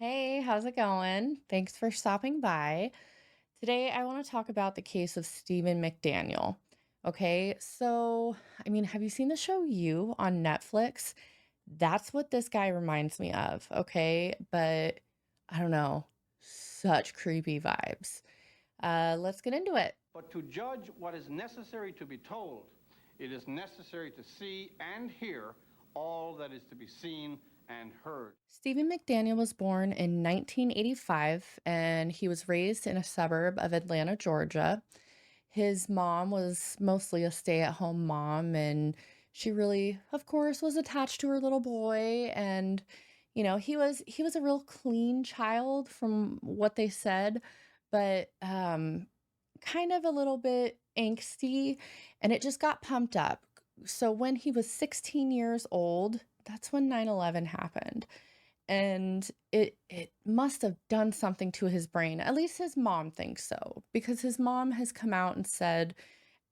Hey, how's it going? Thanks for stopping by. Today, I want to talk about the case of Stephen McDaniel. Okay, so have you seen the show You on Netflix? That's what this guy reminds me of, okay? But I don't know, such creepy vibes. Let's get into it. But to judge what is necessary to be told, it is necessary to see and hear all that is to be seen and heard. Stephen McDaniel was born in 1985 and he was raised in a suburb of Atlanta, Georgia. His mom was mostly a stay-at-home mom, and she really, of course, was attached to her little boy. And he was a real clean child from what they said, but kind of a little bit angsty, and it just got pumped up. So when he was 16 years old, that's when 9/11 happened. And it must have done something to his brain. At least his mom thinks so, because his mom has come out and said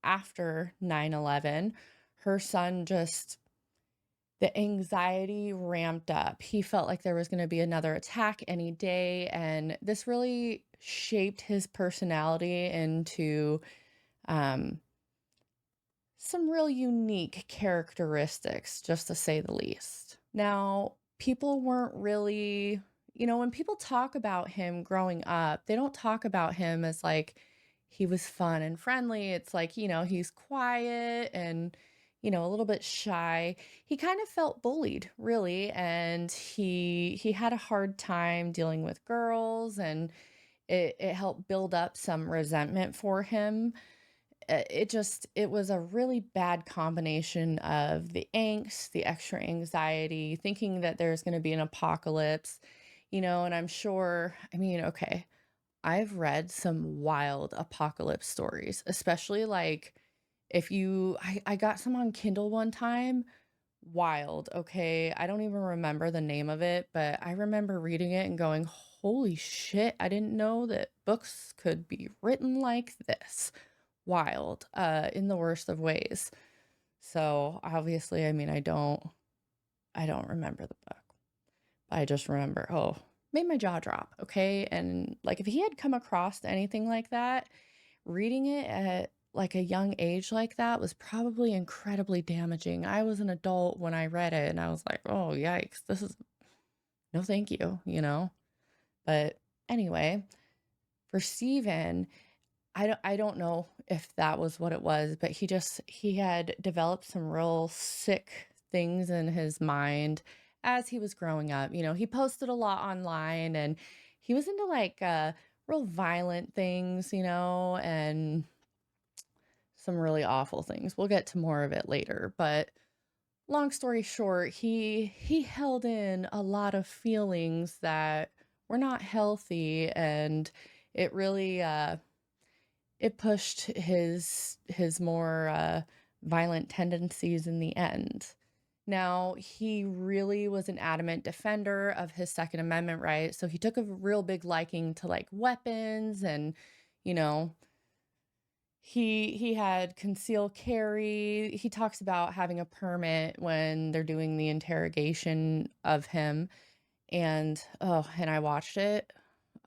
after 9/11, her son just the anxiety ramped up. He felt like there was going to be another attack any day, and this really shaped his personality into um, some real unique characteristics, just to say the least. Now, people weren't really, when people talk about him growing up, they don't talk about him as like he was fun and friendly. It's like, he's quiet and, a little bit shy. He kind of felt bullied, really, and he had a hard time dealing with girls, and it helped build up some resentment for him. It was a really bad combination of the angst, the extra anxiety, thinking that there's going to be an apocalypse, and I'm sure, okay, I've read some wild apocalypse stories, especially like I got some on Kindle one time. Wild, okay. I don't even remember the name of it, but I remember reading it and going, holy shit, I didn't know that books could be written like this. Wild, in the worst of ways. So obviously, I don't remember the book. I just remember, oh, made my jaw drop, okay? And like if he had come across anything like that, reading it at like a young age like that was probably incredibly damaging. I was an adult when I read it and I was like, oh, yikes, this is no thank you. But anyway, for Steven, I don't know if that was what it was, but he had developed some real sick things in his mind as he was growing up. He posted a lot online and he was into like real violent things, and some really awful things. We'll get to more of it later, but long story short, he held in a lot of feelings that were not healthy, and it really it pushed his more violent tendencies in the end. Now, he really was an adamant defender of his Second Amendment rights, so he took a real big liking to like weapons, and you know, he had concealed carry. He talks about having a permit when they're doing the interrogation of him, and I watched it.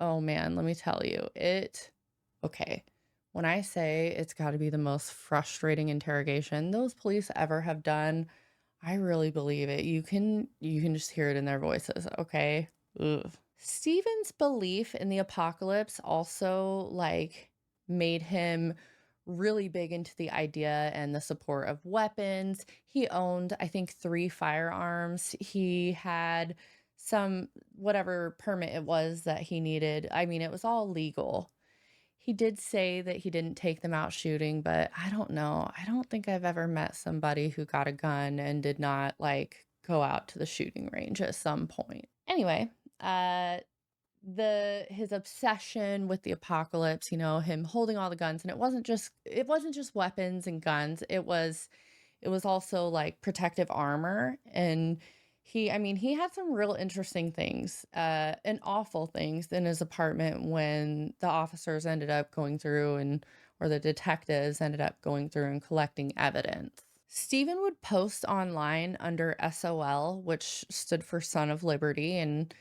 Oh man, let me tell you, okay. When I say it's got to be the most frustrating interrogation those police ever have done, I really believe it. You can just hear it in their voices, okay? Ugh. Stephen's belief in the apocalypse also like made him really big into the idea and the support of weapons. He owned, I think, 3 firearms. He had some whatever permit it was that he needed. It was all legal. He did say that he didn't take them out shooting, but I don't know. I don't think I've ever met somebody who got a gun and did not like go out to the shooting range at some point. Anyway, uh the his obsession with the apocalypse, him holding all the guns, and it wasn't just weapons and guns. It was also like protective armor, and he had some real interesting things, and awful things in his apartment when the officers ended up going through or the detectives ended up going through and collecting evidence. Stephen would post online under SOL, which stood for Son of Liberty, and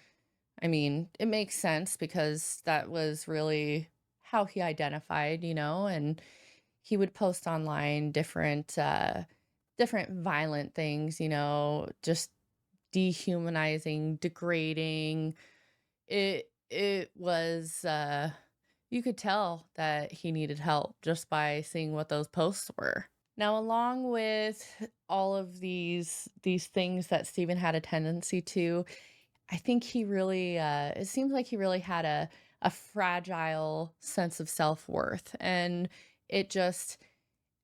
I mean, it makes sense because that was really how he identified, and he would post online different violent things, just dehumanizing, degrading. It was you could tell that he needed help just by seeing what those posts were. Now, along with all of these things that Stephen had a tendency to, I think he really it seems like he really had a fragile sense of self-worth, and it just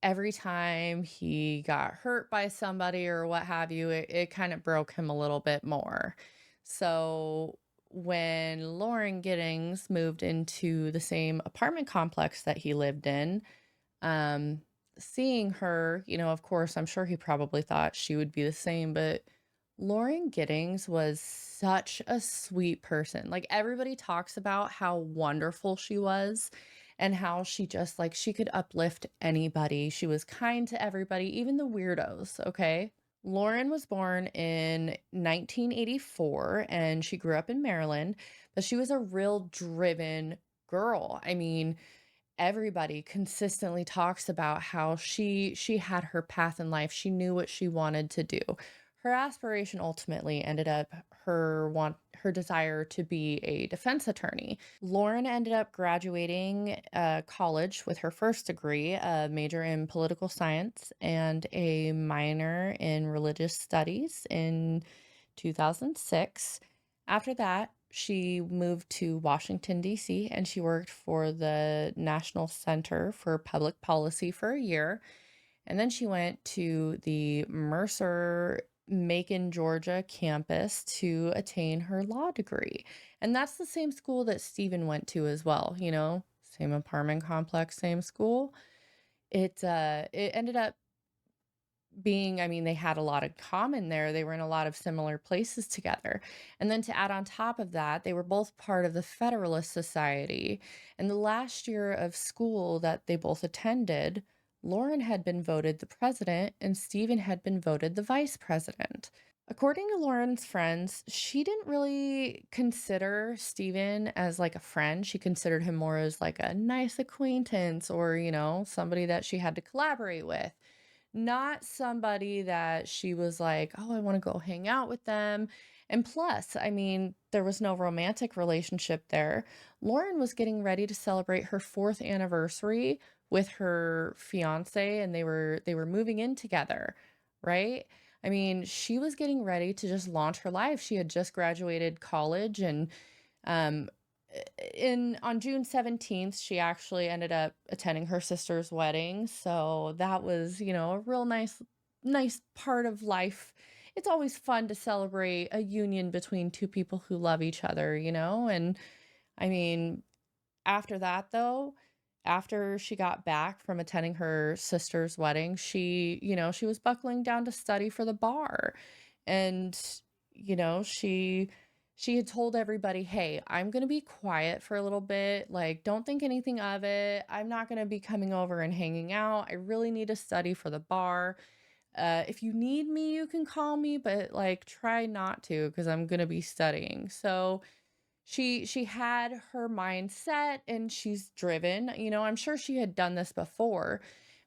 every time he got hurt by somebody or what have you, it kind of broke him a little bit more. So when Lauren Giddings moved into the same apartment complex that he lived in, um, seeing her, of course, I'm sure he probably thought she would be the same, but Lauren Giddings was such a sweet person. Like, everybody talks about how wonderful she was and how she just, like, she could uplift anybody. She was kind to everybody, even the weirdos, okay? Lauren was born in 1984 and she grew up in Maryland, but she was a real driven girl. I mean, everybody consistently talks about how she had her path in life. She knew what she wanted to do. Her aspiration ultimately ended up her desire to be a defense attorney. Lauren ended up graduating college with her first degree, a major in political science and a minor in religious studies in 2006. After that, she moved to Washington, D.C., and she worked for the National Center for Public Policy for a year. And then she went to the Mercer, Macon, Georgia campus to attain her law degree. And that's the same school that Stephen went to as well, same apartment complex, same school. It ended up being, I mean, they had a lot in common there. They were in a lot of similar places together. And then to add on top of that, they were both part of the Federalist Society. And the last year of school that they both attended, Lauren had been voted the president and Stephen had been voted the vice president. According to Lauren's friends, she didn't really consider Stephen as like a friend. She considered him more as like a nice acquaintance or, somebody that she had to collaborate with, not somebody that she was like, "Oh, I wanna go hang out with them." And plus, I mean, there was no romantic relationship there. Lauren was getting ready to celebrate her 4th anniversary with her fiancé, and they were moving in together, right? I mean, she was getting ready to just launch her life. She had just graduated college and, um, in on June 17th, she actually ended up attending her sister's wedding, so that was, a real nice part of life. It's always fun to celebrate a union between 2 people who love each other, and I mean, after that, though, after she got back from attending her sister's wedding, she was buckling down to study for the bar. And, she had told everybody, "Hey, I'm gonna be quiet for a little bit. Like, don't think anything of it. I'm not gonna be coming over and hanging out. I really need to study for the bar. If you need me, you can call me, but like try not to because I'm gonna be studying." So she had her mind set and she's driven. I'm sure she had done this before.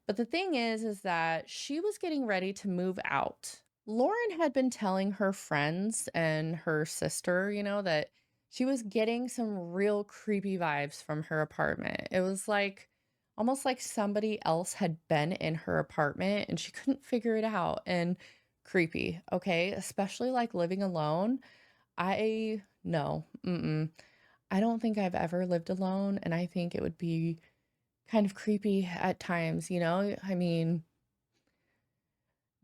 But the thing is that she was getting ready to move out. Lauren had been telling her friends and her sister, that she was getting some real creepy vibes from her apartment. It was like almost like somebody else had been in her apartment and she couldn't figure it out. And creepy, okay? Especially like living alone. I no, mm-mm. I don't think I've ever lived alone, and I think it would be kind of creepy at times, I mean,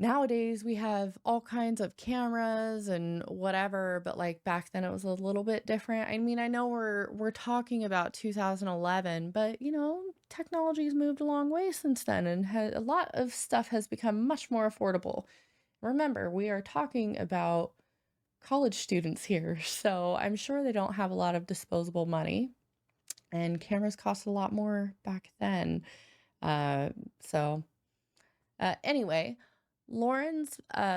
nowadays we have all kinds of cameras and whatever, but like back then it was a little bit different. I mean, I know we're talking about 2011, but technology's moved a long way since then and a lot of stuff has become much more affordable. Remember, we are talking about college students here, so I'm sure they don't have a lot of disposable money, and cameras cost a lot more back then. Uh, anyway, Lauren's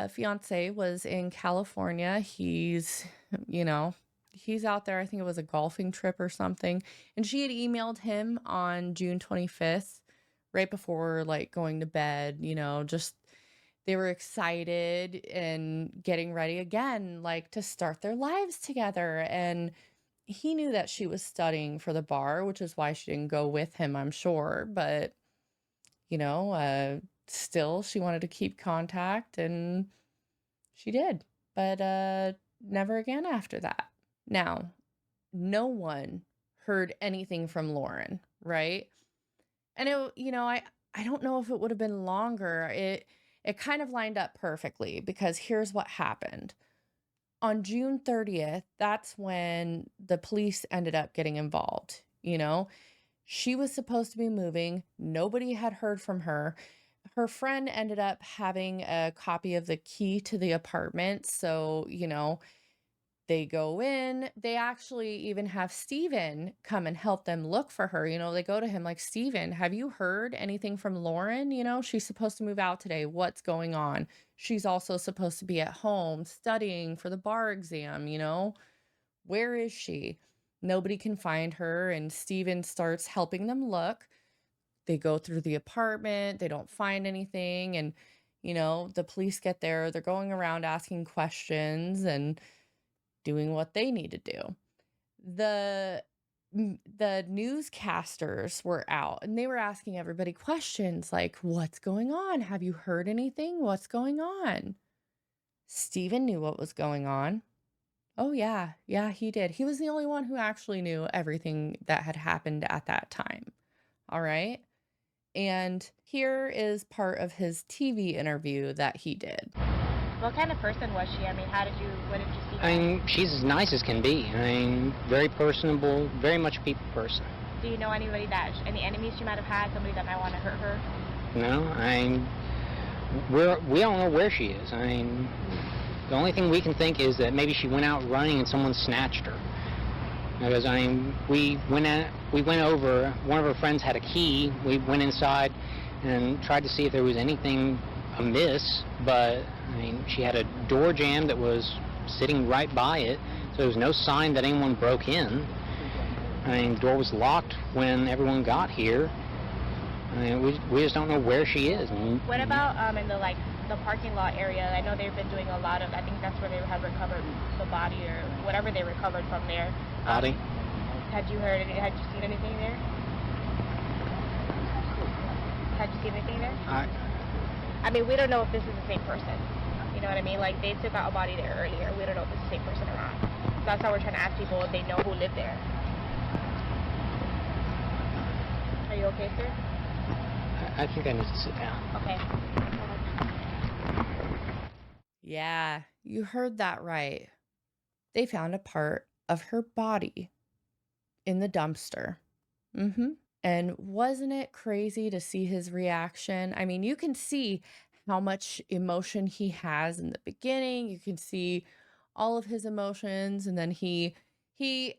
fiance was in California. He's, you know, he's out there, I think it was a golfing trip or something, and she had emailed him on June 25th, right before, like, going to bed, just they were excited and getting ready again, like, to start their lives together, and he knew that she was studying for the bar, which is why she didn't go with him, I'm sure, but, still, she wanted to keep contact, and she did, but, never again after that. Now, no one heard anything from Lauren, right? And I don't know if it would have been longer. It kind of lined up perfectly because here's what happened. On June 30th, that's when the police ended up getting involved. She was supposed to be moving. Nobody had heard from her. Her friend ended up having a copy of the key to the apartment. So, they go in. They actually even have Steven come and help them look for her. They go to him like, Steven, have you heard anything from Lauren? She's supposed to move out today. What's going on? She's also supposed to be at home studying for the bar exam. Where is she? Nobody can find her. And Steven starts helping them look. They go through the apartment. They don't find anything. And, the police get there. They're going around asking questions and doing what they need to do. The newscasters were out and they were asking everybody questions like, what's going on? Have you heard anything? What's going on? Steven knew what was going on. Oh, yeah. Yeah, he did. He was the only one who actually knew everything that had happened at that time. All right. And here is part of his TV interview that he did. What kind of person was she? I mean, what did you see I her? mean, she's as nice as can be. I mean, very personable, very much a people person. Do you know any enemies she might have had, somebody that might want to hurt her? No, we don't know where she is. I mean, the only thing we can think is that maybe she went out running and someone snatched her. Because we went over. One of her friends had a key. We went inside and tried to see if there was anything amiss, but she had a door jamb that was sitting right by it, so there was no sign that anyone broke in. The door was locked when everyone got here. We just don't know where she is. What about in the parking lot area? I know they've been doing a lot of. I think that's where they have recovered the body or whatever they recovered from there. Body? Had you seen anything there? Had you seen anything there? I mean, we don't know if this is the same person. You know what I mean? Like, they took out a body there earlier. We don't know if it's the same person or not. That's how we're trying to ask people if they know who lived there. Are you okay, sir? I think I need to sit down. Okay. Yeah, you heard that right. They found a part of her body in the dumpster. And wasn't it crazy to see his reaction? I mean, you can see how much emotion he has in the beginning. You can see all of his emotions, and then he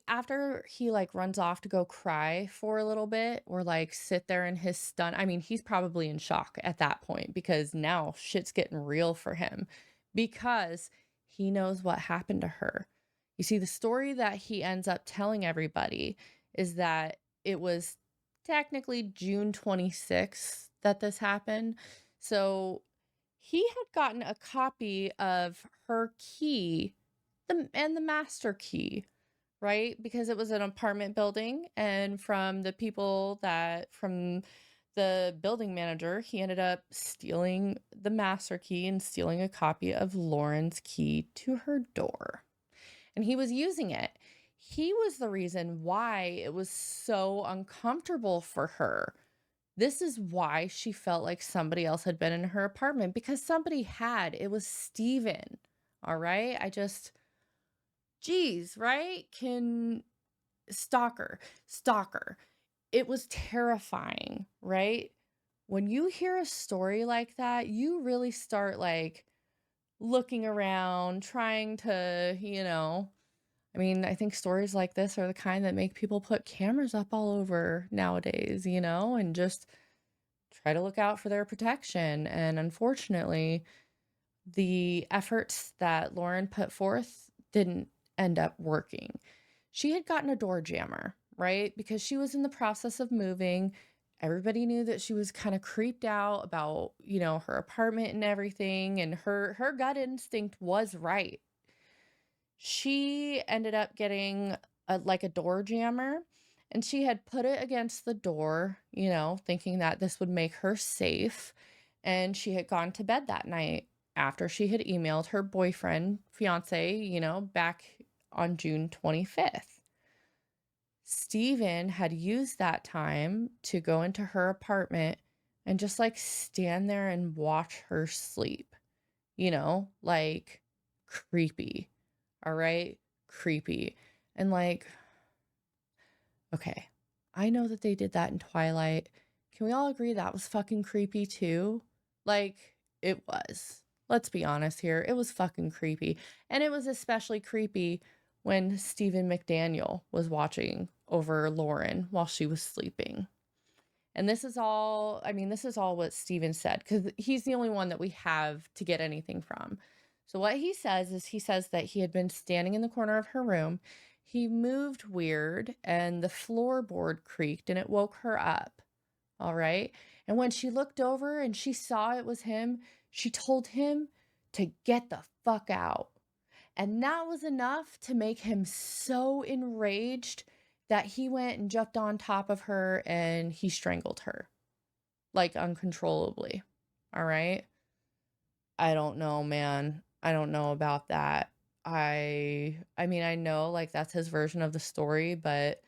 after he like runs off to go cry for a little bit or like sit there in his stun. I mean, he's probably in shock at that point because now shit's getting real for him because he knows what happened to her. You see, the story that he ends up telling everybody is that it was technically June 26th that this happened. So he had gotten a copy of her key and the master key, right? Because it was an apartment building. And from the building manager, he ended up stealing the master key and stealing a copy of Lauren's key to her door. And he was using it. He was the reason why it was so uncomfortable for her. This is why she felt like somebody else had been in her apartment because somebody had. It was Steven. All right. Geez, right? Stalker. It was terrifying, right? When you hear a story like that, you really start like looking around, trying to, I think stories like this are the kind that make people put cameras up all over nowadays, and just try to look out for their protection. And unfortunately, the efforts that Lauren put forth didn't end up working. She had gotten a door jammer, right? Because she was in the process of moving. Everybody knew that she was kind of creeped out about, her apartment and everything, and her gut instinct was right. She ended up getting like a door jammer, and she had put it against the door, thinking that this would make her safe. And she had gone to bed that night after she had emailed her boyfriend, fiance, back on June 25th. Stephen had used that time to go into her apartment and just like stand there and watch her sleep, like creepy. All right. Creepy. And like, okay, I know that they did that in Twilight. Can we all agree that was fucking creepy too? Like, it was. Let's be honest here. It was fucking creepy. And it was especially creepy when Stephen McDaniel was watching over Lauren while she was sleeping. And this is all, this is all what Steven said, because he's the only one that we have to get anything from. So what he says is he says that he had been standing in the corner of her room. He moved weird and the floorboard creaked and it woke her up. All right. And when she looked over and she saw it was him, she told him to get the fuck out. And that was enough to make him so enraged that he went and jumped on top of her and he strangled her, like uncontrollably. All right. I don't know, man. I don't know about that. I know like that's his version of the story, but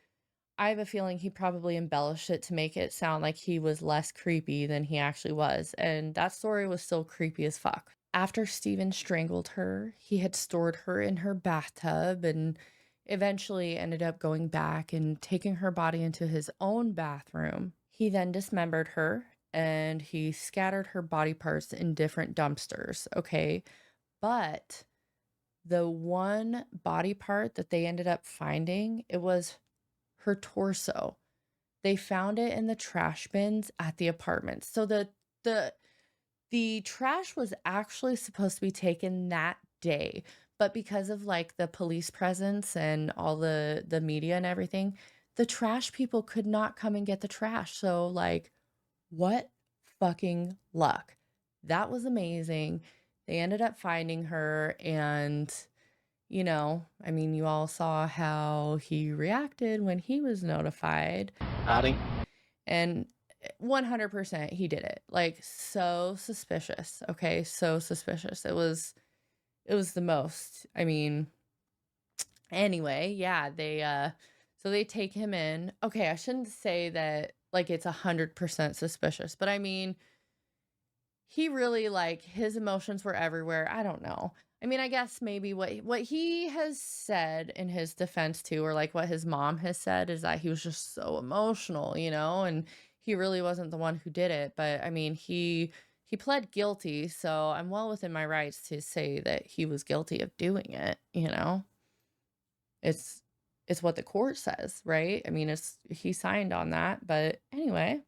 I have a feeling he probably embellished it to make it sound like he was less creepy than he actually was. And that story was still creepy as fuck. After Steven strangled her, he had stored her in her bathtub and eventually ended up going back and taking her body into his own bathroom. He then dismembered her and he scattered her body parts in different dumpsters, okay? But the one body part that they ended up finding, it was her torso. They found it in the trash bins at the apartment. So the trash was actually supposed to be taken that day, but because of like the police presence and all the media and everything, the trash people could not come and get the trash. So like, what fucking luck. That was amazing. They ended up finding her and you all saw how he reacted when he was notified. Howdy. And 100% he did it. Like, so suspicious. Okay, so suspicious. It was the most. Anyway, yeah, so they take him in. Okay, I shouldn't say that like it's 100% suspicious, but he really like his emotions were everywhere. I don't know. I guess maybe what he has said in his defense too, or like what his mom has said, is that he was just so emotional, and he really wasn't the one who did it. But he pled guilty, so I'm well within my rights to say that he was guilty of doing it. It's what the court says, right? He signed on that. But anyway.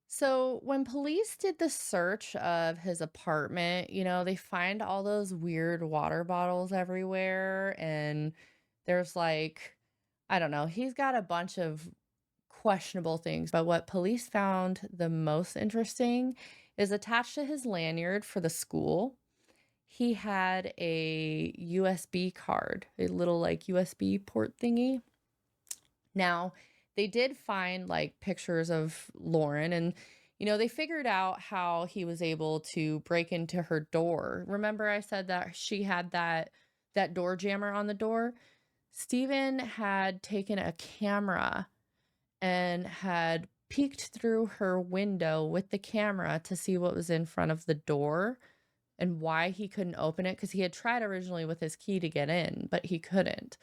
So when police did the search of his apartment, they find all those weird water bottles everywhere. And there's like, I don't know, he's got a bunch of questionable things. But what police found the most interesting is attached to his lanyard for the school. He had a USB card, a little like USB port thingy. Now, they did find like pictures of Lauren and they figured out how he was able to break into her door. Remember I said that she had that door jammer on the door? Stephen had taken a camera and had peeked through her window with the camera to see what was in front of the door and why he couldn't open it, because he had tried originally with his key to get in, but he couldn't.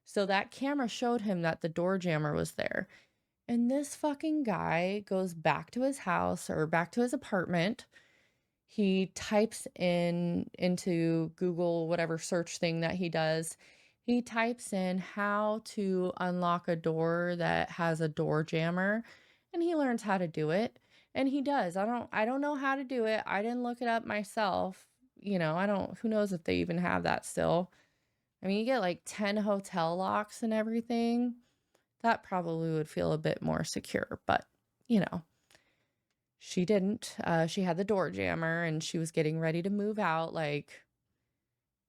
So that camera showed him that the door jammer was there. And this fucking guy goes back to his house or back to his apartment. He types into Google, whatever search thing that he does. He types in how to unlock a door that has a door jammer, and he learns how to do it. And he does. I don't know how to do it. I didn't look it up myself. Who knows if they even have that still. I mean, you get like 10 hotel locks and everything. That probably would feel a bit more secure, but you know, she didn't. She had the door jammer and she was getting ready to move out like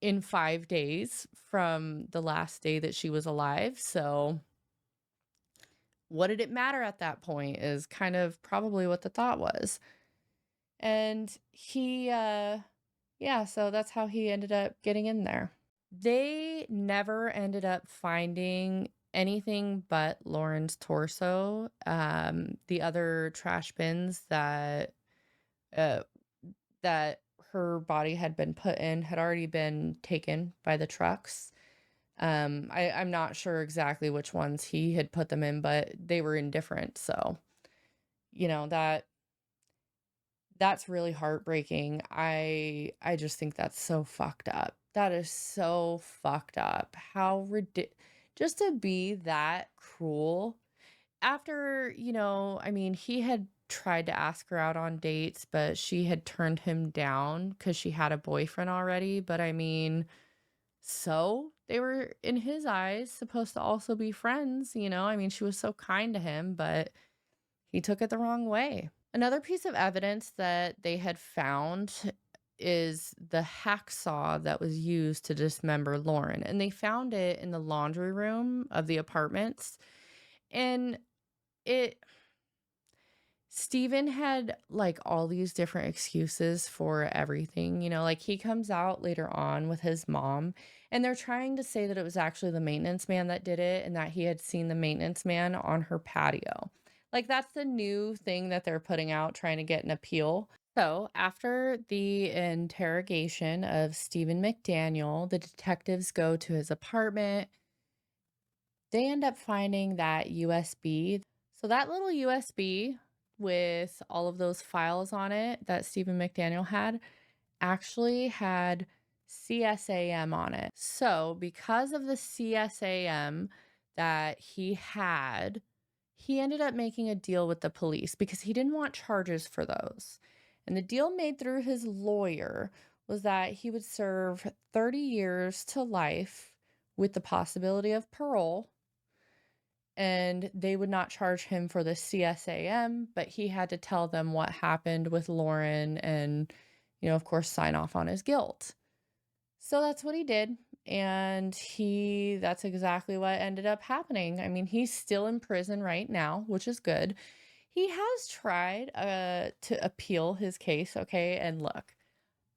in 5 days from the last day that she was alive. So, what did it matter at that point is kind of probably what the thought was. And yeah, so that's how he ended up getting in there. They never ended up finding anything but Lauren's torso. The other trash bins uh, that her body had been put in had already been taken by the trucks. I'm not sure exactly which ones he had put them in, but they were indifferent. So, you know, that's really heartbreaking. I just think that's so fucked up. That is so fucked up. How ridiculous. Just to be that cruel after, I mean, he had tried to ask her out on dates, but she had turned him down because she had a boyfriend already. But I mean, so they were, in his eyes, supposed to also be friends, I mean, she was so kind to him, but he took it the wrong way. Another piece of evidence that they had found is the hacksaw that was used to dismember Lauren. And they found it in the laundry room of the apartments. And it Steven had like all these different excuses for everything, like he comes out later on with his mom and they're trying to say that it was actually the maintenance man that did it and that he had seen the maintenance man on her patio. Like that's the new thing that they're putting out, trying to get an appeal. So, after the interrogation of Stephen McDaniel, the detectives go to his apartment. They end up finding that USB. So that little USB with all of those files on it that Stephen McDaniel had actually had CSAM on it. So because of the CSAM that he had, he ended up making a deal with the police because he didn't want charges for those. And the deal made through his lawyer was that he would serve 30 years to life with the possibility of parole, and they would not charge him for the CSAM, but he had to tell them what happened with Lauren and, of course, sign off on his guilt. So that's what he did. And that's exactly what ended up happening. I mean, he's still in prison right now, which is good. He has tried to appeal his case, okay? And look,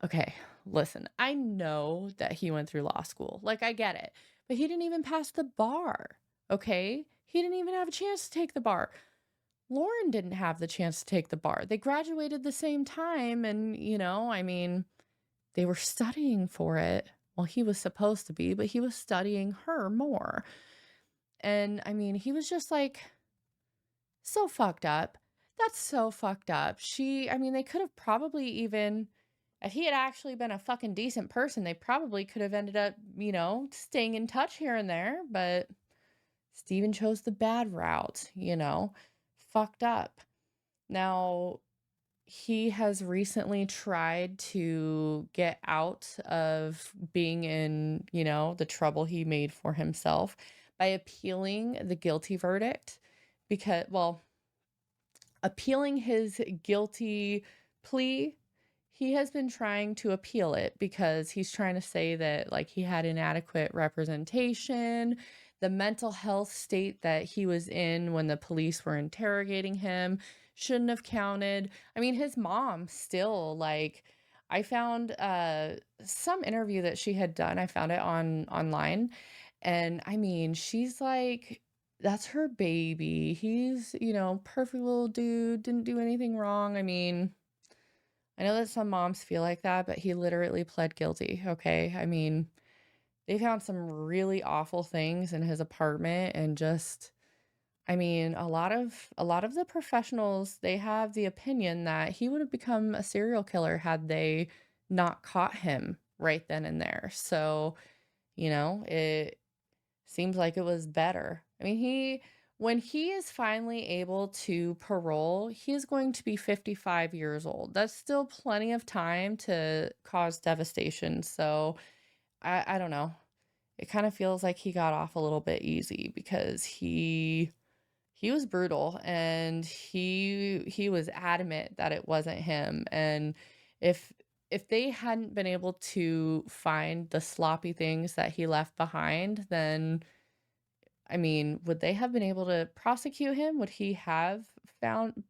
okay, listen, I know that he went through law school. Like, I get it. But he didn't even pass the bar, okay? He didn't even have a chance to take the bar. Lauren didn't have the chance to take the bar. They graduated the same time, and, I mean, they were studying for it. Well, he was supposed to be, but he was studying her more. And, I mean, he was just like, so fucked up. That's so fucked up. They could have probably even, if he had actually been a fucking decent person, they probably could have ended up, staying in touch here and there, but Steven chose the bad route, fucked up. Now, he has recently tried to get out of being in, the trouble he made for himself by appealing the guilty verdict appealing his guilty plea. He has been trying to appeal it because he's trying to say that like he had inadequate representation, the mental health state that he was in when the police were interrogating him shouldn't have counted. I mean, his mom still like, I found some interview that she had done. I found it online, and I mean, she's like, that's her baby. He's, perfect little dude, didn't do anything wrong. I mean, I know that some moms feel like that, but he literally pled guilty, okay? I mean, they found some really awful things in his apartment, and just, I mean, a lot of the professionals, they have the opinion that he would have become a serial killer had they not caught him right then and there. So, it seems like it was better. I mean, when he is finally able to parole, he is going to be 55 years old. That's still plenty of time to cause devastation. So I don't know. it kind of feels like he got off a little bit easy because he was brutal, and he was adamant that it wasn't him. And if if they hadn't been able to find the sloppy things that he left behind, then I mean, would they have been able to prosecute him? Would he have found,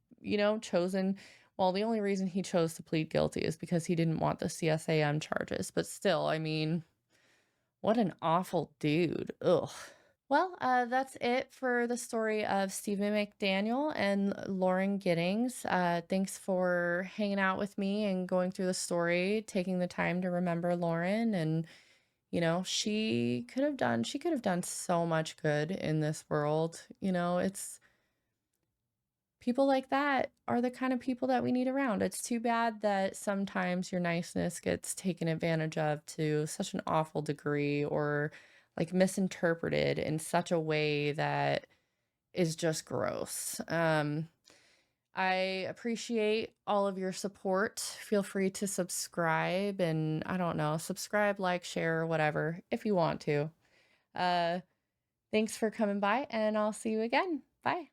chosen? Well, the only reason he chose to plead guilty is because he didn't want the CSAM charges. But still, I mean, what an awful dude. Ugh. Well, that's it for the story of Stephen McDaniel and Lauren Giddings. Thanks for hanging out with me and going through the story, taking the time to remember Lauren. And, she could have done so much good in this world. It's people like that are the kind of people that we need around. It's too bad that sometimes your niceness gets taken advantage of to such an awful degree, or like misinterpreted in such a way that is just gross. I appreciate all of your support. Feel free to subscribe, and I don't know, subscribe, like, share, whatever, if you want to. Uh, Thanks for coming by, and I'll see you again. Bye.